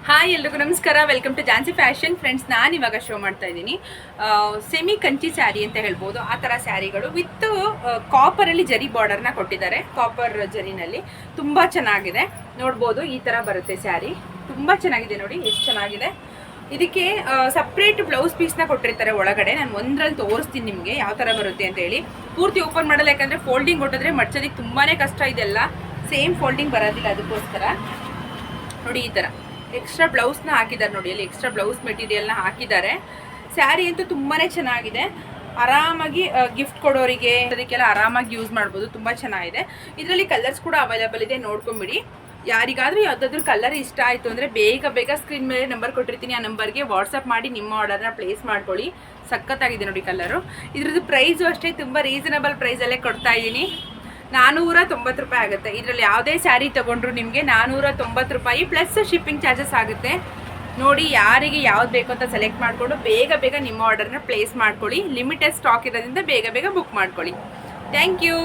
Hi ಎಲ್ರಿಗೂ ನಮಸ್ಕಾರ. Welcome to Jansi fashion. Friends, ನಾನು ಇವಾಗ ಶೋ ಮಾಡ್ತಾ ಇದ್ದೀನಿ ಸೆಮಿ ಕಂಚಿ ಸ್ಯಾರಿ ಅಂತ ಹೇಳ್ಬೋದು. ಆ ಥರ ಸ್ಯಾರಿಗಳು ವಿತ್ ಕಾಪರಲ್ಲಿ ಜರಿ ಬಾರ್ಡರ್ನ ಕೊಟ್ಟಿದ್ದಾರೆ. ಕಾಪರ್ ಜರಿನಲ್ಲಿ ತುಂಬ ಚೆನ್ನಾಗಿದೆ. ನೋಡ್ಬೋದು, ಈ ಥರ ಬರುತ್ತೆ ಸ್ಯಾರಿ. ತುಂಬ ಚೆನ್ನಾಗಿದೆ ನೋಡಿ, ಎಷ್ಟು ಚೆನ್ನಾಗಿದೆ. ಇದಕ್ಕೆ ಸಪ್ರೇಟ್ ಬ್ಲೌಸ್ ಪೀಸ್ನ ಕೊಟ್ಟಿರ್ತಾರೆ ಒಳಗಡೆ. ನಾನು ಒಂದ್ರಲ್ಲಿ ತೋರಿಸ್ತೀನಿ ನಿಮಗೆ ಯಾವ ಥರ ಬರುತ್ತೆ ಅಂತ ಹೇಳಿ. ಪೂರ್ತಿ ಓಪನ್ ಮಾಡಲ್ಲ, ಯಾಕಂದರೆ ಫೋಲ್ಡಿಂಗ್ ಕೊಟ್ಟಿದ್ರೆ ಮಡ್ಚೋದಕ್ಕೆ ತುಂಬಾ ಕಷ್ಟ. ಇದೆಲ್ಲ ಸೇಮ್ ಫೋಲ್ಡಿಂಗ್ ಬರೋದಿಲ್ಲ, ಅದಕ್ಕೋಸ್ಕರ ನೋಡಿ ಈ ಥರ ಎಕ್ಸ್ಟ್ರಾ ಬ್ಲೌಸ್ನ ಹಾಕಿದ್ದಾರೆ. ನೋಡಿ ಅಲ್ಲಿ ಎಕ್ಸ್ಟ್ರಾ ಬ್ಲೌಸ್ ಮೆಟೀರಿಯಲ್ನ ಹಾಕಿದ್ದಾರೆ. ಸ್ಯಾರಿ ಅಂತೂ ತುಂಬಾ ಚೆನ್ನಾಗಿದೆ. ಆರಾಮಾಗಿ ಗಿಫ್ಟ್ ಕೊಡೋರಿಗೆ ಅದಕ್ಕೆಲ್ಲ ಆರಾಮಾಗಿ ಯೂಸ್ ಮಾಡ್ಬೋದು. ತುಂಬ ಚೆನ್ನಾಗಿದೆ. ಇದರಲ್ಲಿ ಕಲರ್ಸ್ ಕೂಡ ಅವೈಲೇಬಲ್ ಇದೆ, ನೋಡ್ಕೊಂಬಿಡಿ. ಯಾರಿಗಾದರೂ ಯಾವುದಾದ್ರೂ ಕಲರ್ ಇಷ್ಟ ಆಯಿತು ಅಂದರೆ ಬೇಗ ಸ್ಕ್ರೀನ್ ಮೇಲೆ ನಂಬರ್ ಕೊಟ್ಟಿರ್ತೀನಿ. ಆ ನಂಬರ್ಗೆ ವಾಟ್ಸಪ್ ಮಾಡಿ ನಿಮ್ಮ ಆರ್ಡರ್ನ ಪ್ಲೇಸ್ ಮಾಡ್ಕೊಳ್ಳಿ. ಸಖತ್ತಾಗಿದೆ ನೋಡಿ ಕಲರು. ಇದ್ರದ್ದು ಪ್ರೈಸು ಅಷ್ಟೇ ತುಂಬ ರೀಸನಬಲ್ ಪ್ರೈಸಲ್ಲೇ ಕೊಡ್ತಾ ಇದ್ದೀನಿ. 490 ರೂಪಾಯಿ ಆಗುತ್ತೆ. ಇದರಲ್ಲಿ ಯಾವುದೇ ಸ್ಯಾರಿ ತೊಗೊಂಡ್ರು ನಿಮಗೆ 490 ರೂಪಾಯಿ ಪ್ಲಸ್ ಶಿಪ್ಪಿಂಗ್ ಚಾರ್ಜಸ್ ಆಗುತ್ತೆ. ನೋಡಿ, ಯಾರಿಗೆ ಯಾವ್ದು ಬೇಕು ಅಂತ ಸೆಲೆಕ್ಟ್ ಮಾಡಿಕೊಂಡು ಬೇಗ ನಿಮ್ಮ ಆರ್ಡರ್ನ ಪ್ಲೇಸ್ ಮಾಡ್ಕೊಳ್ಳಿ. ಲಿಮಿಟೆಡ್ ಸ್ಟಾಕ್ ಇರೋದ್ರಿಂದ ಬೇಗ ಬುಕ್ ಮಾಡ್ಕೊಳ್ಳಿ. Thank you.